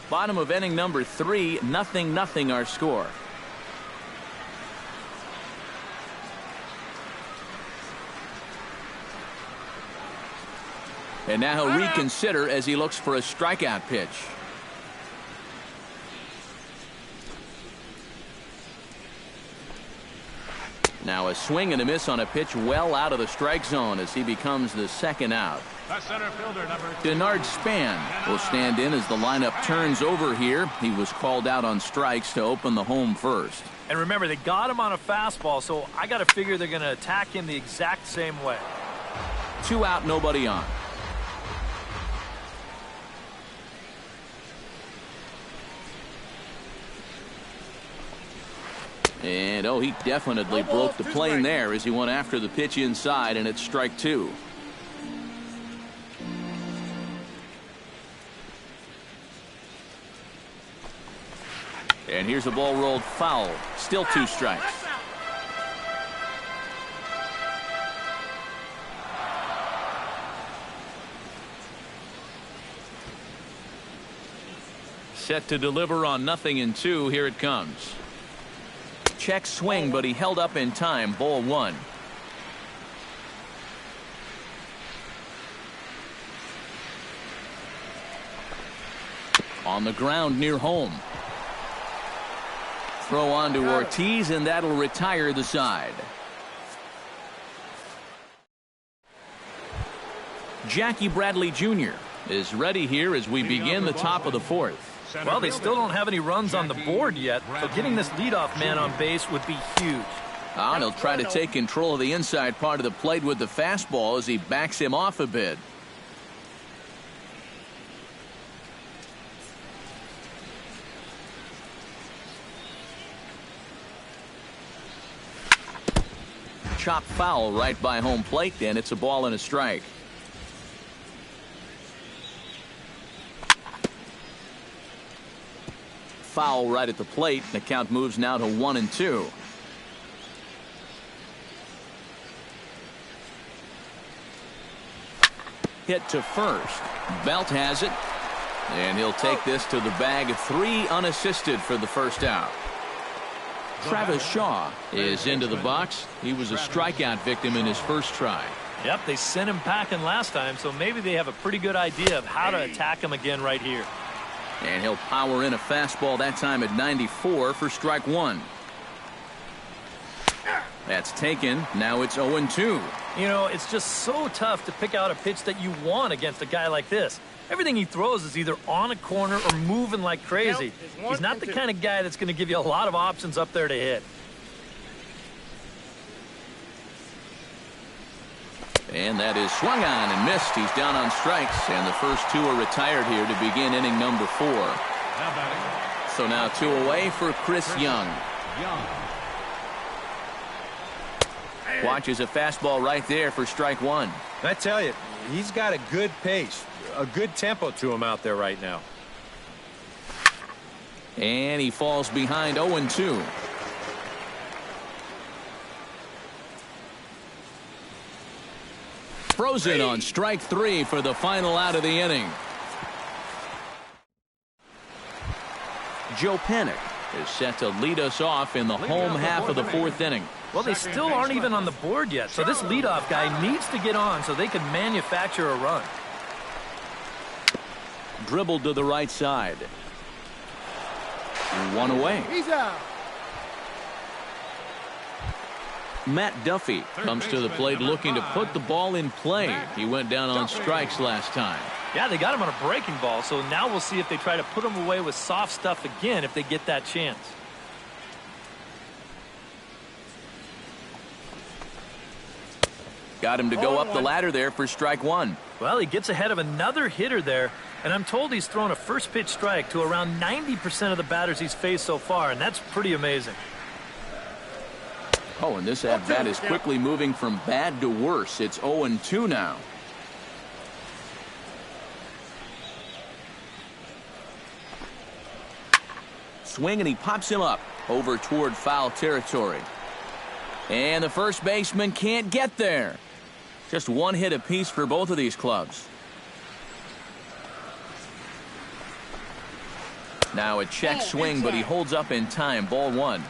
Bottom of inning number 3, 0-0 our score. And now he'll reconsider as he looks for a strikeout pitch. Now a swing and a miss on a pitch well out of the strike zone as he becomes the second out. The center fielder, number 2. Denard Span will stand in as the lineup turns over here. He was called out on strikes to open the home first. And remember, they got him on a fastball, so I got to figure they're going to attack him the exact same way. 2 out, nobody on. And he definitely broke the plane there as he went after the pitch inside, and it's strike 2. And here's a ball rolled foul. Still 2 strikes. Set to deliver on 0-2. Here it comes. Check swing, but he held up in time. Ball 1. On the ground near home. Throw on to Ortiz, and that'll retire the side. Jackie Bradley Jr. is ready here as we begin the top of the 4th. Well, they still don't have any runs on the board yet, so getting this leadoff man on base would be huge. And he'll try to take control of the inside part of the plate with the fastball as he backs him off a bit. Chop foul right by home plate, and it's a ball and a strike. Foul right at the plate. The count moves now to 1-2. Hit to first. Belt has it, and he'll take this to the bag. 3 unassisted for the first out. Travis Shaw is into the box. He was a strikeout victim in his first try. Yep, they sent him packing last time, so maybe they have a pretty good idea of how to attack him again right here. And he'll power in a fastball that time at 94 for strike 1. That's taken. Now it's 0-2. You know, it's just so tough to pick out a pitch that you want against a guy like this. Everything he throws is either on a corner or moving like crazy. He's not the kind of guy that's going to give you a lot of options up there to hit. And that is swung on and missed. He's down on strikes, and the first 2 are retired here to begin inning number 4. So now 2 away for Chris Young. Watches a fastball right there for strike 1. I tell you, he's got a good pace, a good tempo to him out there right now. And he falls behind 0-2. Frozen on strike 3 for the final out of the inning. Joe Panik is set to lead us off in the home half of the 4th inning. Well, they still aren't even on the board yet, so this leadoff guy needs to get on so they can manufacture a run. Dribbled to the right side. 1 away. He's out. Matt Duffy comes to the plate looking to put the ball in play. He went down on strikes last time. Yeah, they got him on a breaking ball, so now we'll see if they try to put him away with soft stuff again if they get that chance. Got him to go up the ladder there for strike 1. Well, he gets ahead of another hitter there, and I'm told he's thrown a first pitch strike to around 90% of the batters he's faced so far, and that's pretty amazing. Oh, and this at-bat is quickly moving from bad to worse. It's 0-2 now. Swing, and he pops him up over toward foul territory. And the first baseman can't get there. Just 1 hit apiece for both of these clubs. Now a check swing, but he holds up in time. Ball one.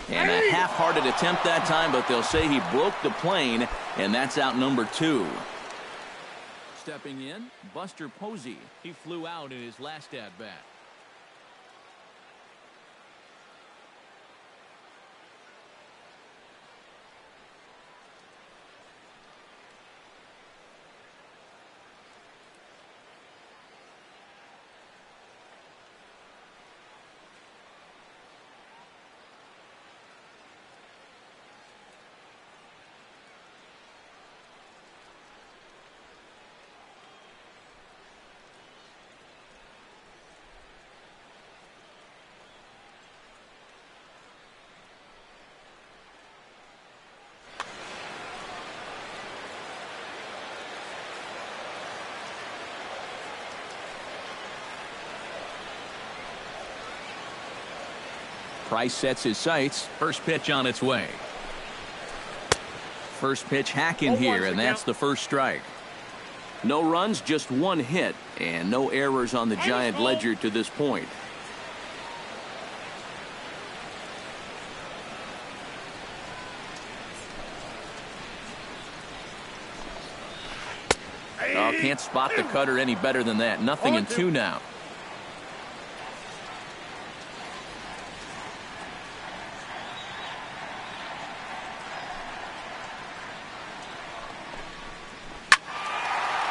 And a half-hearted attempt that time, but they'll say he broke the plane, and that's out number 2. Stepping in, Buster Posey. He flew out in his last at-bat. Price sets his sights. First pitch on its way. First pitch hacking here, and that's the first strike. No runs, just one hit, and no errors on the Giant ledger to this point. Oh, can't spot the cutter any better than that. Nothing in 2 now.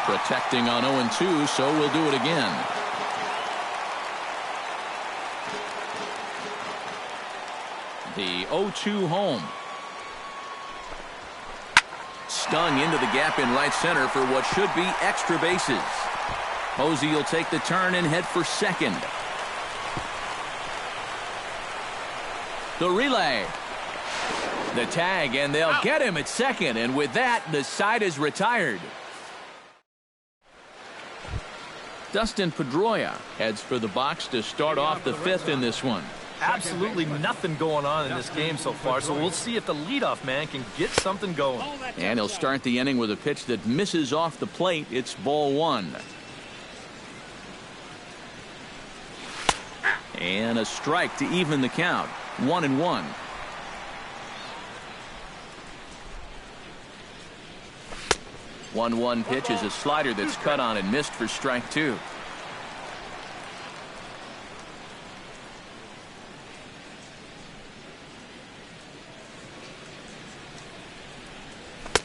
Protecting on 0-2, so we'll do it again. The 0-2 home. Stung into the gap in right center for what should be extra bases. Posey will take the turn and head for second. The relay. The tag, and they'll get him at second, and with that, the side is retired. Dustin Pedroia heads for the box to start off the 5th in this one. Absolutely nothing going on in this game so far, so we'll see if the leadoff man can get something going. And he'll start the inning with a pitch that misses off the plate. It's ball 1. And a strike to even the count. 1-1. One pitch is a slider that's cut on and missed for strike 2.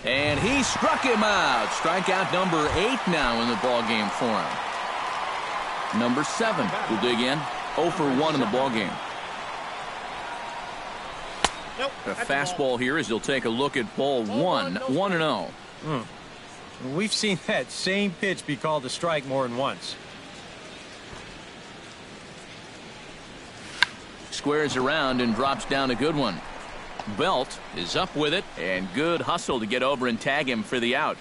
And he struck him out. Strikeout number 8 now in the ball game for him. Number 7 will dig in. 0 for 1 in the ball game. Nope, a fastball here as he'll take a look at ball 1. 1-0. We've seen that same pitch be called a strike more than once. Squares around and drops down a good one. Belt is up with it, and good hustle to get over and tag him for the out.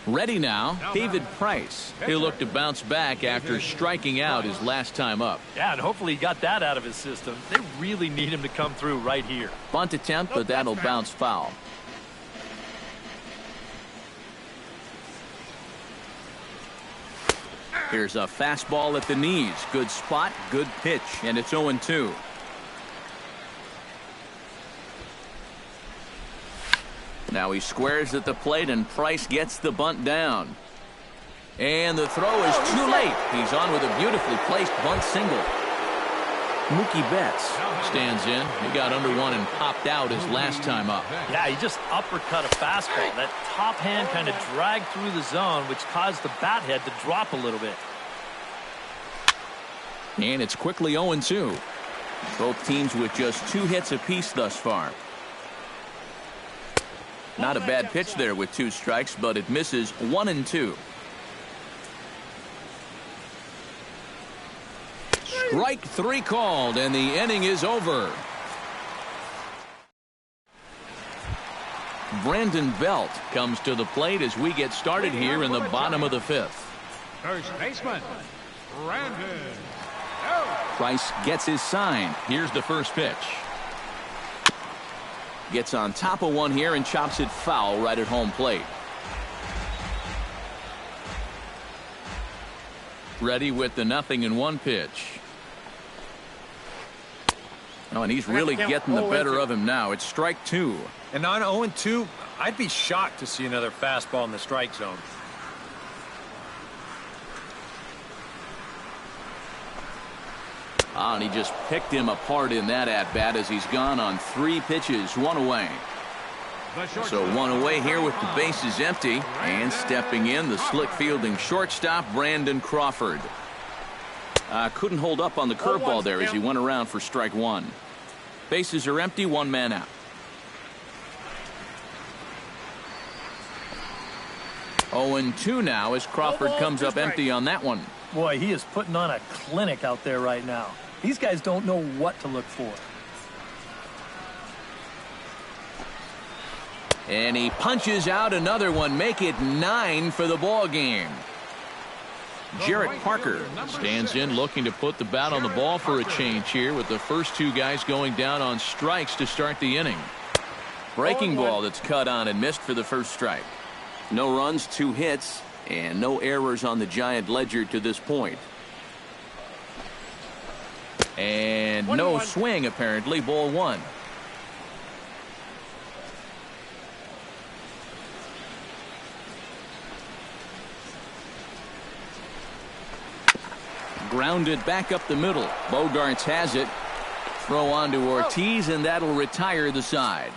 Ready now, David Price. He'll look to bounce back after striking out his last time up. Yeah, and hopefully he got that out of his system. They really need him to come through right here. Bunt attempt, but that'll bounce foul. Here's a fastball at the knees. Good spot, good pitch, and it's 0-2. Now he squares at the plate, and Price gets the bunt down. And the throw is too late. He's on with a beautifully placed bunt single. Mookie Betts stands in. He got under one and popped out his last time up. Yeah, he just uppercut a fastball. That top hand kind of dragged through the zone, which caused the bat head to drop a little bit. And it's quickly 0-2. Both teams with just 2 hits apiece thus far. Not a bad pitch there with 2 strikes, but it misses 1-2. Strike 3 called, and the inning is over. Brandon Belt comes to the plate as we get started here in the bottom of the 5th. First baseman, Brandon. Price gets his sign. Here's the first pitch. Gets on top of one here and chops it foul right at home plate. Ready with the 0-1 pitch. Oh, and he's really getting the better of him now. It's strike 2. And on 0-2, I'd be shocked to see another fastball in the strike zone. And he just picked him apart in that at-bat as he's gone on 3 pitches, 1 away. So 1 away here with the bases empty. And stepping in, the slick fielding shortstop, Brandon Crawford. Couldn't hold up on the curveball there as he went around for strike 1. Bases are empty, 1 man out. 0-2 now as Crawford comes up empty on that one. Boy, he is putting on a clinic out there right now. These guys don't know what to look for. And he punches out another one, make it 9 for the ball game. Jarrett Parker stands in looking to put the bat on the ball for a change here with the first 2 guys going down on strikes to start the inning. Breaking ball that's cut on and missed for the first strike. No runs, 2 hits, and no errors on the Giant ledger to this point. And no swing apparently, ball 1. Grounded back up the middle. Bogaerts has it. Throw on to Ortiz, and that'll retire the side.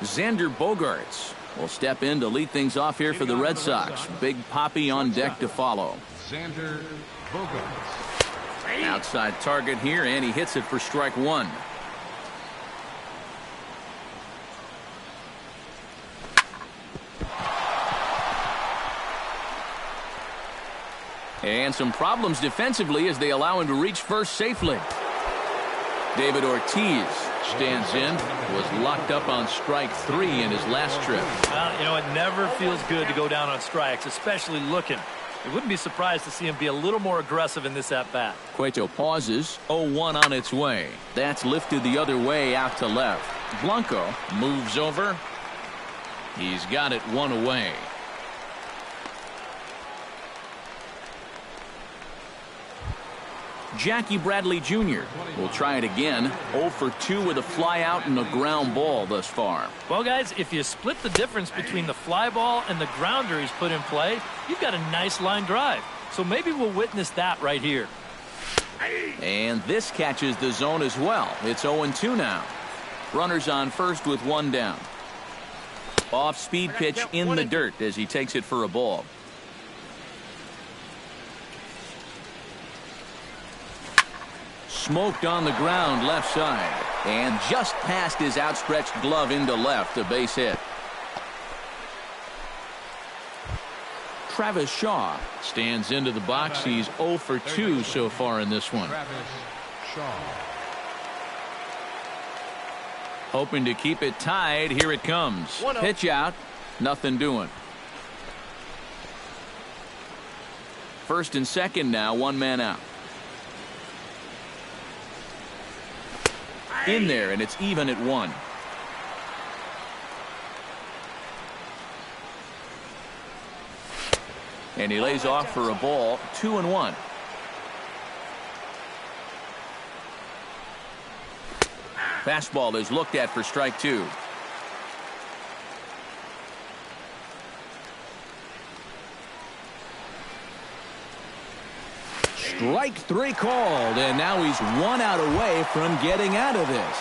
Xander Bogaerts will step in to lead things off here for the Red Sox. Big Poppy on deck to follow. Xander Bogaerts. Outside target here, and he hits it for strike 1. And some problems defensively as they allow him to reach first safely. David Ortiz stands in, was locked up on strike 3 in his last trip. Well, you know, it never feels good to go down on strikes, especially looking. I wouldn't be surprised to see him be a little more aggressive in this at-bat. Cueto pauses, 0-1 on its way. That's lifted the other way out to left. Blanco moves over. He's got it 1 away. Jackie Bradley Jr. will try it again. 0 for 2 with a fly out and a ground ball thus far. Well, guys, if you split the difference between the fly ball and the grounder he's put in play, you've got a nice line drive. So maybe we'll witness that right here. And this catches the zone as well. It's 0-2 now. Runners on first with 1 down. Off-speed pitch in the dirt as he takes it for a ball. Smoked on the ground left side and just past his outstretched glove into left, a base hit. Travis Shaw stands into the box. He's 0 for 2 so far in this one. Travis Shaw. Hoping to keep it tied. Here it comes. Pitch out. Nothing doing. First and second now. 1 man out. In there, and it's even at 1. And he lays off for a ball. 2-1. Fastball is looked at for strike 2. Strike 3 called, and now he's 1 out away from getting out of this.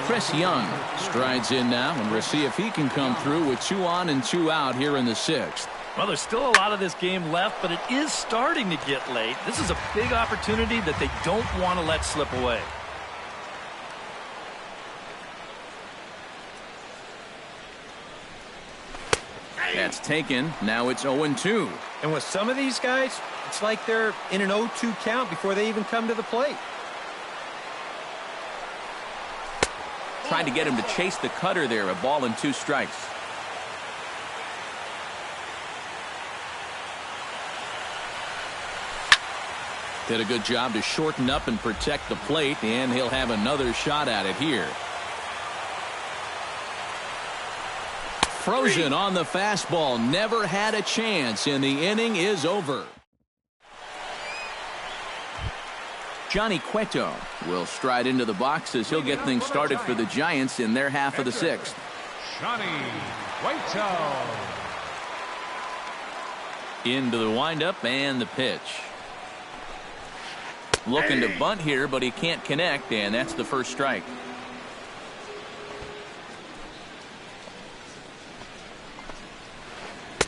Chris Young strides in now, and we'll see if he can come through with 2 on and 2 out here in the 6th. Well, there's still a lot of this game left, but it is starting to get late. This is a big opportunity that they don't want to let slip away. That's taken. Now it's 0-2. And with some of these guys, it's like they're in an 0-2 count before they even come to the plate. Tried to get him to chase the cutter there. A ball and 2 strikes. Did a good job to shorten up and protect the plate, and he'll have another shot at it here. Frozen on the fastball. Never had a chance, and the inning is over. Johnny Cueto will stride into the box as he'll get things started for the Giants in their half of the sixth. Johnny Cueto. Into the windup and the pitch. Looking to bunt here, but he can't connect, and that's the first strike.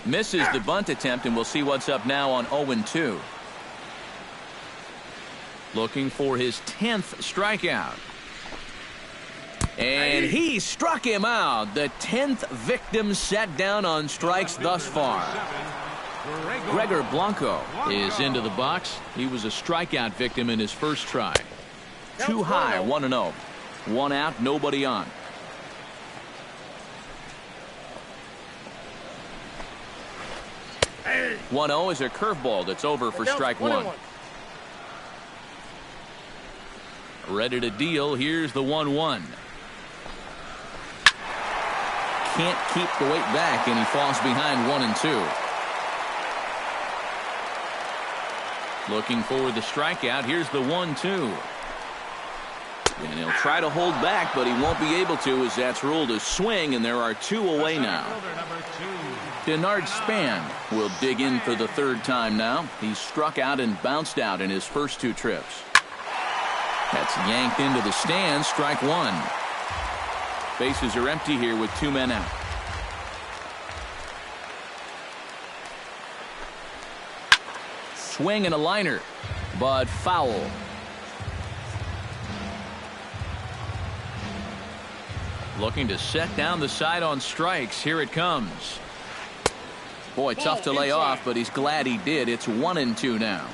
Misses the bunt attempt, and we'll see what's up now on 0-2. Looking for his 10th strikeout. And he struck him out. The 10th victim set down on strikes thus far. Gregor Blanco is into the box. He was a strikeout victim in his first try. Too high, 1-0. One out, nobody on. One 0 is a curveball that's over for strike one. Ready to deal. Here's the 1-1. Can't keep the weight back, and he falls behind 1-2. Looking for the strikeout. Here's the 1-2. And he'll try to hold back, but he won't be able to, as that's ruled a swing, and there are two away now. Denard Span will dig in for the third time now. He's struck out and bounced out in his first two trips. That's yanked into the stands. Strike one. Bases are empty here with two men out. Swing and a liner, but foul. Looking to set down the side on strikes. Here it comes. Boy, tough to lay off, but he's glad he did. It's 1-2 now.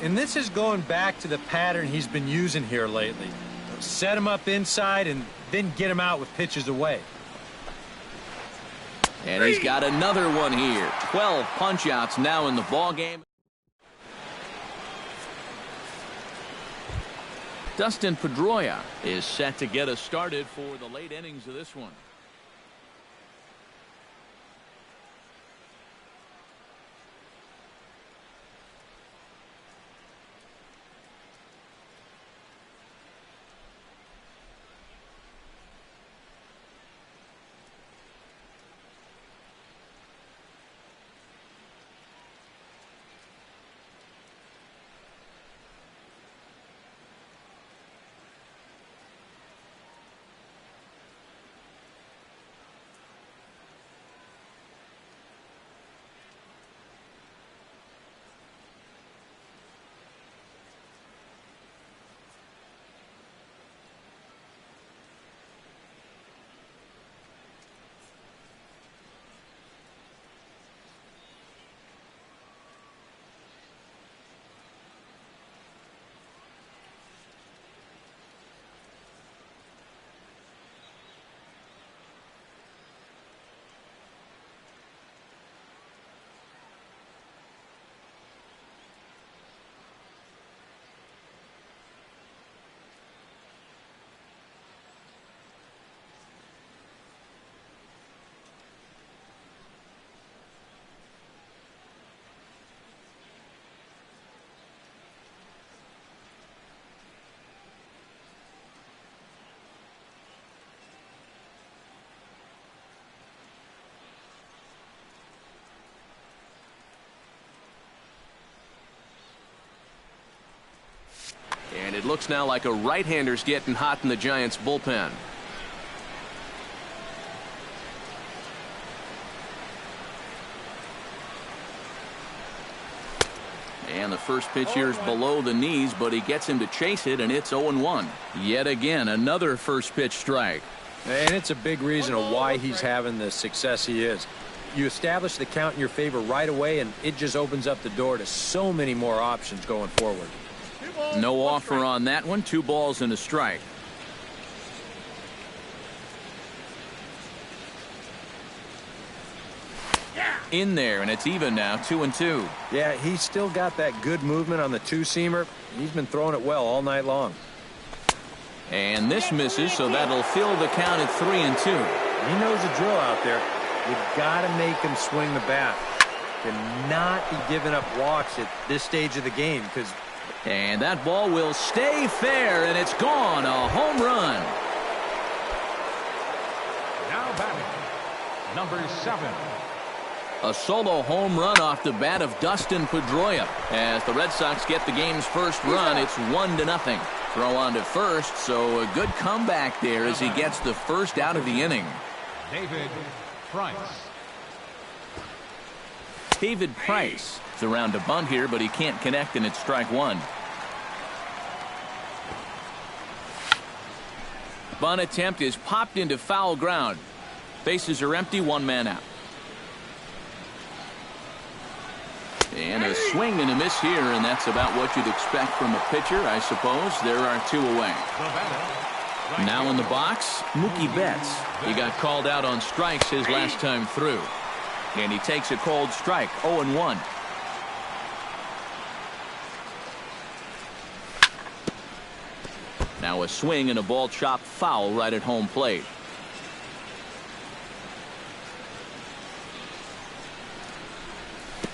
And this is going back to the pattern he's been using here lately. Set him up inside and then get him out with pitches away. And he's got another one here. 12 punch-outs now in the ballgame. Dustin Pedroia is set to get us started for the late innings of this one. And it looks now like a right-hander's getting hot in the Giants bullpen. And the first pitch here is below the knees, but he gets him to chase it, and it's 0-1. Yet again, another first pitch strike. And it's a big reason of why he's having the success he is. You establish the count in your favor right away, and it just opens up the door to so many more options going forward. No offer on that one. 2 balls and a strike. In there, and it's even now, 2-2. Yeah, he's still got that good movement on the two-seamer. He's been throwing it well all night long. And this misses, so that'll fill the count at 3-2. He knows the drill out there. You got to make him swing the bat. Cannot be giving up walks at this stage of the game because. And that ball will stay fair, and it's gone. A home run. Now batting, number 7. A solo home run off the bat of Dustin Pedroia. As the Red Sox get the game's first run, it's 1-0. Throw on to first, so a good comeback there as he gets the first out of the inning. David Price. David Price is around to bunt here, but he can't connect, and it's strike one. Bunt attempt is popped into foul ground. Bases are empty, one man out. And a swing and a miss here, and that's about what you'd expect from a pitcher, I suppose. There are two away. Now in the box, Mookie Betts. He got called out on strikes his last time through. And he takes a cold strike, 0-1. Now a swing and a ball chopped foul right at home plate.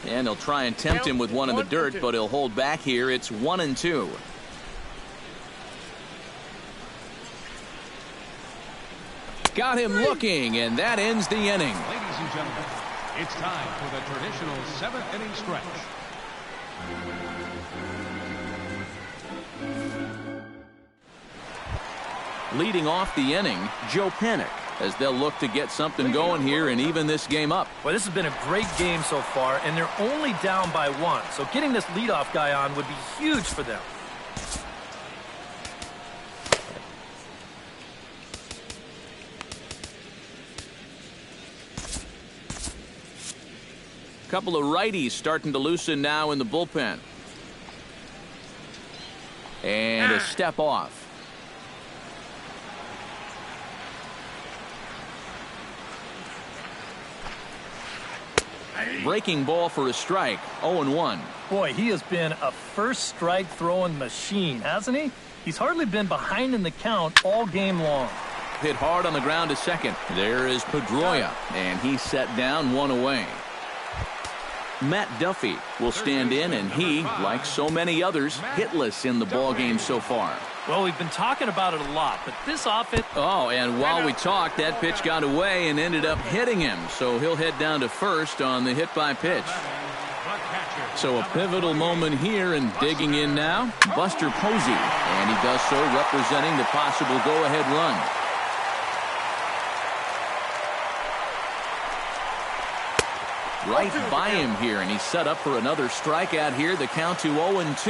And he'll try and tempt him with one in the dirt, but he'll hold back here. It's 1-2. Got him looking, and that ends the inning. Ladies and gentlemen, it's time for the traditional 7th inning stretch. Leading off the inning, Joe Panik, as they'll look to get something going here and even this game up. Well, this has been a great game so far, and they're only down by 1. So getting this leadoff guy on would be huge for them. Couple of righties starting to loosen now in the bullpen. And a step off. Breaking ball for a strike, 0-1. Boy, he has been a first strike throwing machine, hasn't he? He's hardly been behind in the count all game long. Hit hard on the ground to second. There is Pedroia, and he's set down, one away. Matt Duffy will stand in, and he, like so many others, hitless in the ballgame so far. Well, we've been talking about it a lot, but this offense... Oh, and while we talked, that pitch got away and ended up hitting him, so he'll head down to first on the hit by pitch. So a pivotal moment here, and digging in now, Buster Posey, and he does so representing the possible go-ahead run. Right by him here, and he's set up for another strikeout here. The count to 0-2.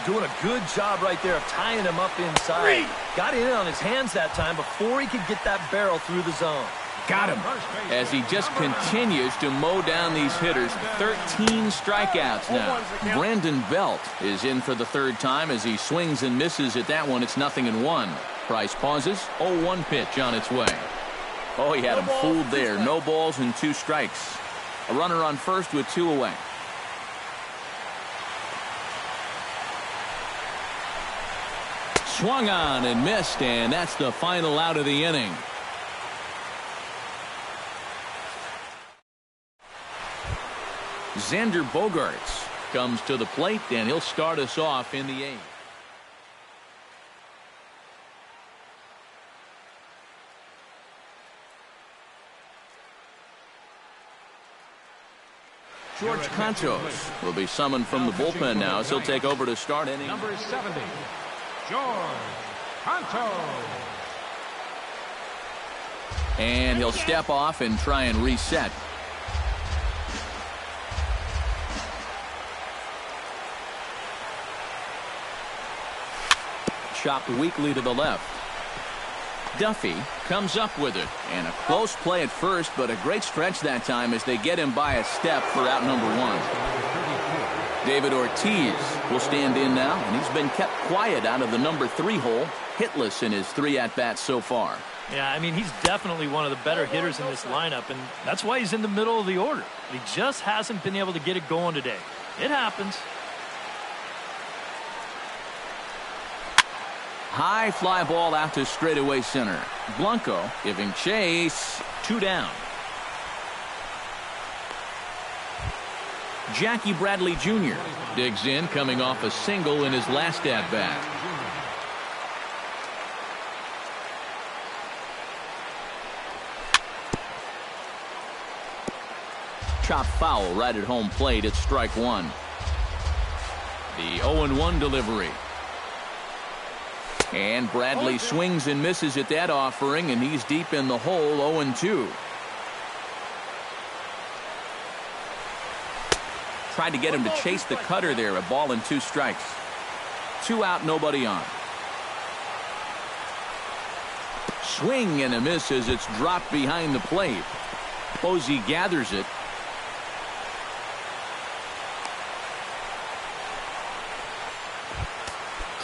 Doing a good job right there of tying him up inside. Got it in on his hands that time before he could get that barrel through the zone. Got him. As he just continues to mow down these hitters. 13 strikeouts now. Brandon Belt is in for the third time as he swings and misses at that one. It's 0-1. Price pauses. 0-1 pitch on its way. Oh, he had him fooled there. No balls and 2 strikes. A runner on first with 2 away. Swung on and missed, and that's the final out of the inning. Xander Bogaerts comes to the plate, and he'll start us off in the 8th. George Contos will be summoned from the bullpen now as he'll take over to start inning. Number 70, George Contos. And he'll step off and try and reset. Chopped weakly to the left. Duffy comes up with it, and a close play at first, but a great stretch that time as they get him by a step for out number 1. David Ortiz will stand in now, and he's been kept quiet out of the number 3 hole, hitless in his 3 at-bats so far. Yeah, I mean, he's definitely one of the better hitters in this lineup, and that's why he's in the middle of the order. He just hasn't been able to get it going today. It happens. High fly ball out to straightaway center. Blanco giving chase. 2 down. Jackie Bradley Jr. digs in, coming off a single in his last at-bat. Chop foul right at home plate. It's strike one. The 0-1 delivery. And Bradley swings and misses at that offering, and he's deep in the hole, 0-2. Tried to get him to chase the cutter there. A ball and 2 strikes. 2 out, nobody on. Swing and a miss as it's dropped behind the plate. Posey gathers it.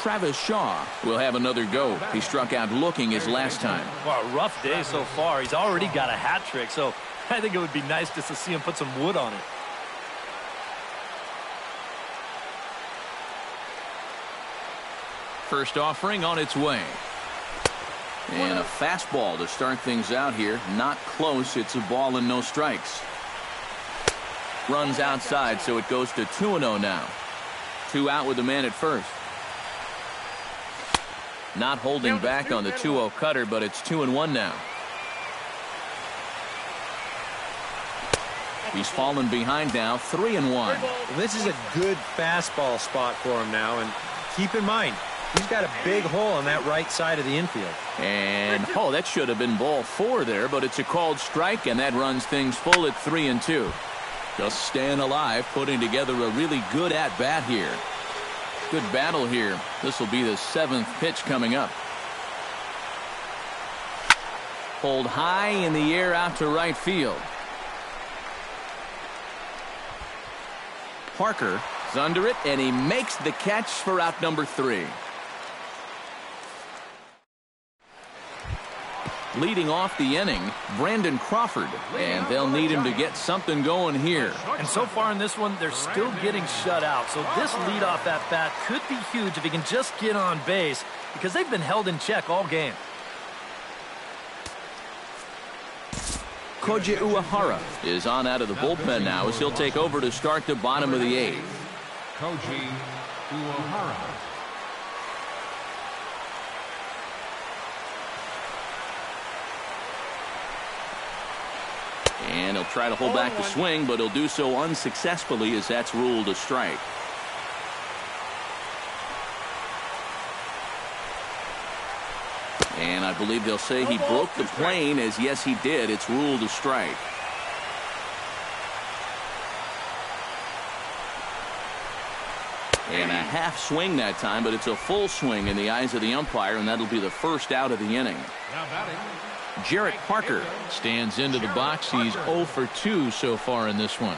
Travis Shaw will have another go. He struck out looking his last time. Well, a rough day so far. He's already got a hat trick, so I think it would be nice just to see him put some wood on it. First offering on its way. And a fastball to start things out here. Not close. It's a ball and no strikes. Runs outside, so it goes to 2-0 now. 2 out with the man at first. Not holding back on the 2-0 cutter, but it's 2-1 now. He's fallen behind now, 3-1. Well, this is a good fastball spot for him now, and keep in mind, he's got a big hole on that right side of the infield. And, that should have been ball 4 there, but it's a called strike, and that runs things full at 3-2. Just staying alive, putting together a really good at-bat here. Good battle here. This will be the 7th pitch coming up. Pulled high in the air out to right field. Parker is under it, and he makes the catch for out number 3. Leading off the inning, Brandon Crawford, and they'll need him to get something going here. And so far in this one, they're still getting shut out. So this leadoff at bat could be huge if he can just get on base, because they've been held in check all game. Koji Uehara is on out of the bullpen now as he'll take over to start the bottom of the 8th. Koji Uehara. And he'll try to hold back the swing, but he'll do so unsuccessfully as that's ruled a strike. And I believe they'll say he broke the plane, as yes he did. It's ruled a strike. And a half swing that time, but it's a full swing in the eyes of the umpire, and that'll be the first out of the inning. Now batting, Jarrett Parker stands into the box. He's 0 for 2 so far in this one.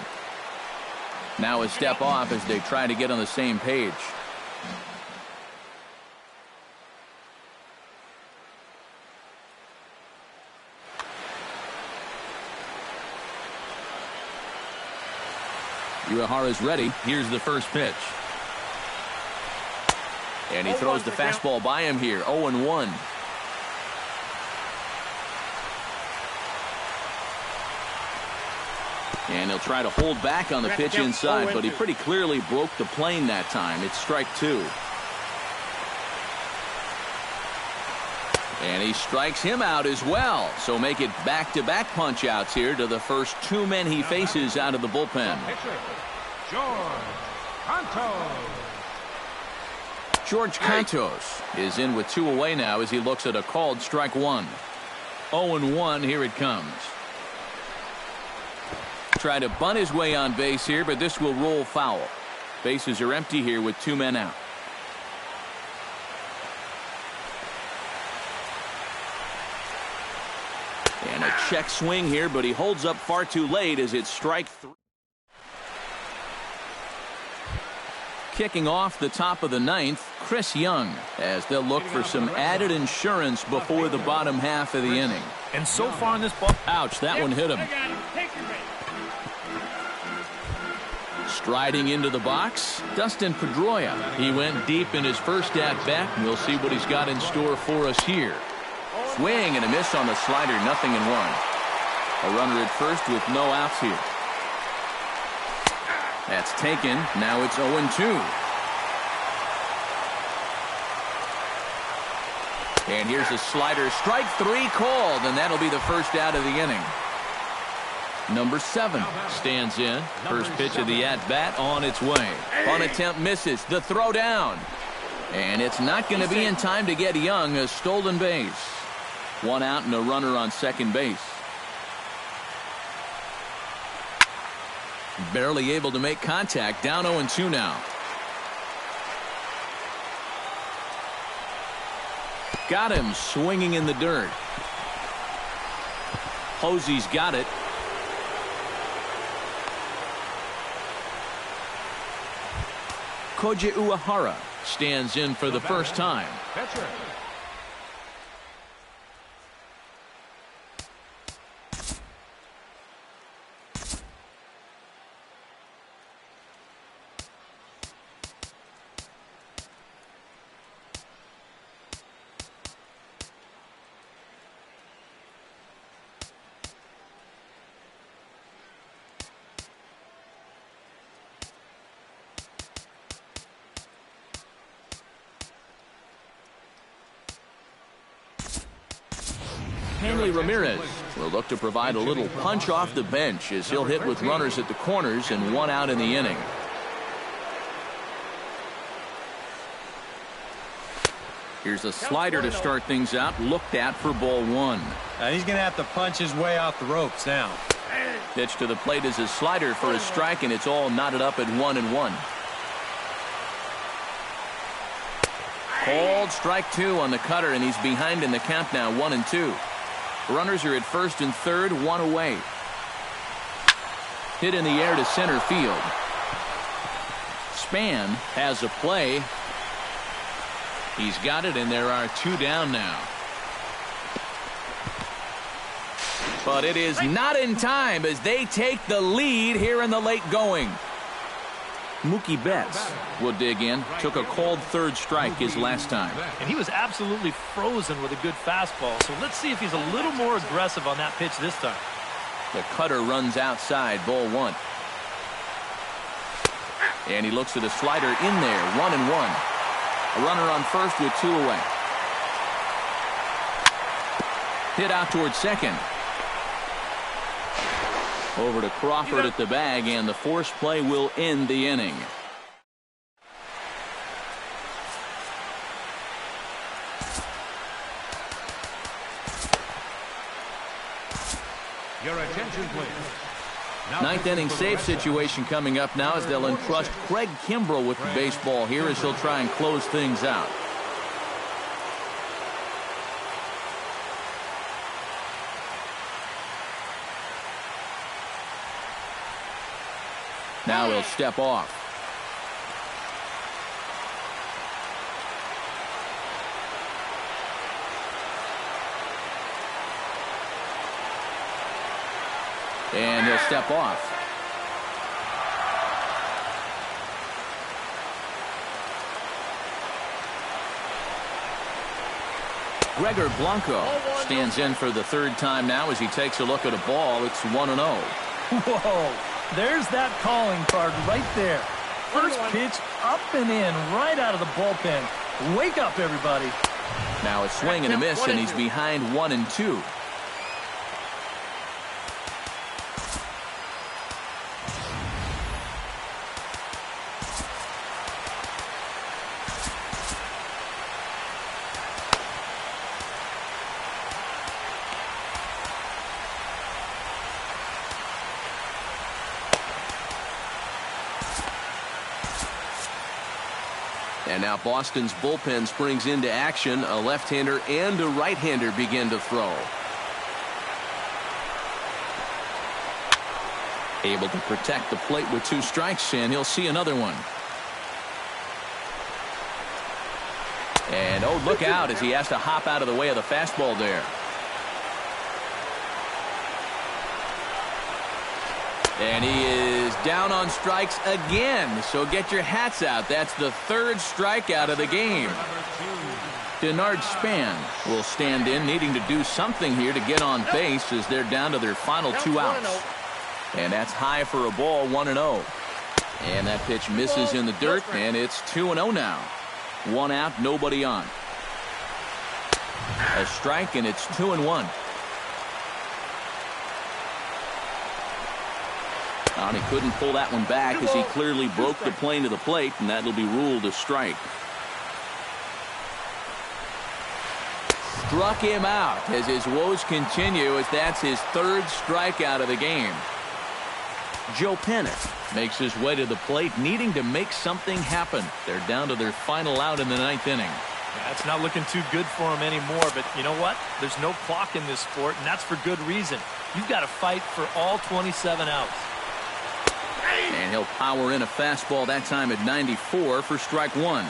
Now a step off as they try to get on the same page. Uehara's ready. Here's the first pitch. And he throws the fastball by him here. 0-1. And he'll try to hold back on the pitch inside, but he pretty clearly broke the plane that time. It's strike 2. And he strikes him out as well. So make it back-to-back punch-outs here to the first 2 men he faces out of the bullpen. George Cantos is in with 2 away now as he looks at a called strike 1. 0-1, here it comes. Try to bunt his way on base here, but this will roll foul. Bases are empty here with 2 men out. And a check swing here, but he holds up far too late as it's strike 3. Kicking off the top of the 9th, Chris Young, as they'll look for some added insurance before the bottom half of the inning. And so far in this ball, ouch, that one hit him. Striding into the box, Dustin Pedroia. He went deep in his first at-bat. We'll see what he's got in store for us here. Swing and a miss on the slider, 0-1. A runner at first with no outs here. That's taken. Now it's 0-2. And here's a slider. Strike 3 called, and that'll be the first out of the inning. Number 7 stands in. First pitch of the at-bat on its way. Bunt attempt misses. The throw down. And it's not going to be in time to get Young. A stolen base. 1 out and a runner on second base. Barely able to make contact. Down 0-2 now. Got him swinging in the dirt. Posey's got it. Koji Uehara stands in for the first time. Hanley Ramirez will look to provide a little punch off the bench as he'll hit with runners at the corners and 1 out in the inning. Here's a slider to start things out. Looked at for ball 1. He's going to have to punch his way off the ropes now. Pitch to the plate is a slider for a strike, and it's all knotted up at 1-1. Called strike 2 on the cutter, and he's behind in the count now. 1-2. Runners are at first and third, 1 away. Hit in the air to center field. Span has a play. He's got it, and there are 2 down now. But it is not in time as they take the lead here in the late going. Mookie Betts will dig in. Took a called third strike his last time. And he was absolutely frozen with a good fastball. So let's see if he's a little more aggressive on that pitch this time. The cutter runs outside. Ball 1. And he looks at a slider in there. 1-1. A runner on first with 2 away. Hit out towards second. Over to Crawford at the bag, and the force play will end the inning. Your attention, please. Ninth inning save situation coming up now as they'll entrust Craig Kimbrell with the baseball here as he'll try and close things out. Now he'll step off. And he'll step off. Gregor Blanco stands in for the third time now as he takes a look at a ball. It's 1-0. Whoa. There's that calling card right there. First pitch up and in right out of the bullpen. Wake up, everybody. Now a swing and a miss, and he's behind 1-2. And now Boston's bullpen springs into action. A left-hander and a right-hander begin to throw. Able to protect the plate with 2 strikes, and he'll see another one. And, oh, look out as he has to hop out of the way of the fastball there. And he is down on strikes again, so get your hats out. That's the 3rd strikeout of the game. Denard Span will stand in, needing to do something here to get on base as they're down to their final 2 outs. And that's high for a ball, 1-0. And that pitch misses in the dirt, and it's 2-0 now. 1 out, nobody on. A strike, and it's 2-1. And he couldn't pull that one back as he clearly broke the plane to the plate, and that'll be ruled a strike. Struck him out as his woes continue, as that's his 3rd strikeout of the game. Joe Panis makes his way to the plate, needing to make something happen. They're down to their final out in the 9th inning. Yeah, it's not looking too good for him anymore, but you know what? There's no clock in this sport, and that's for good reason. You've got to fight for all 27 outs. And he'll power in a fastball that time at 94 for strike 1.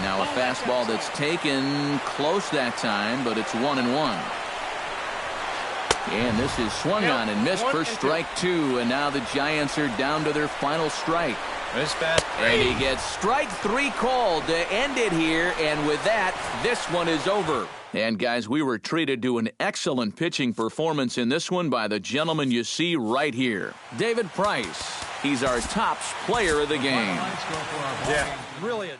Now a fastball that's taken close that time, but it's 1-1. And this is swung on and missed for strike 2. And now the Giants are down to their final strike. This bat. And he gets strike 3 called to end it here. And with that, this one is over. And guys, we were treated to an excellent pitching performance in this one by the gentleman you see right here, David Price. He's our top player of the game. Yeah, really.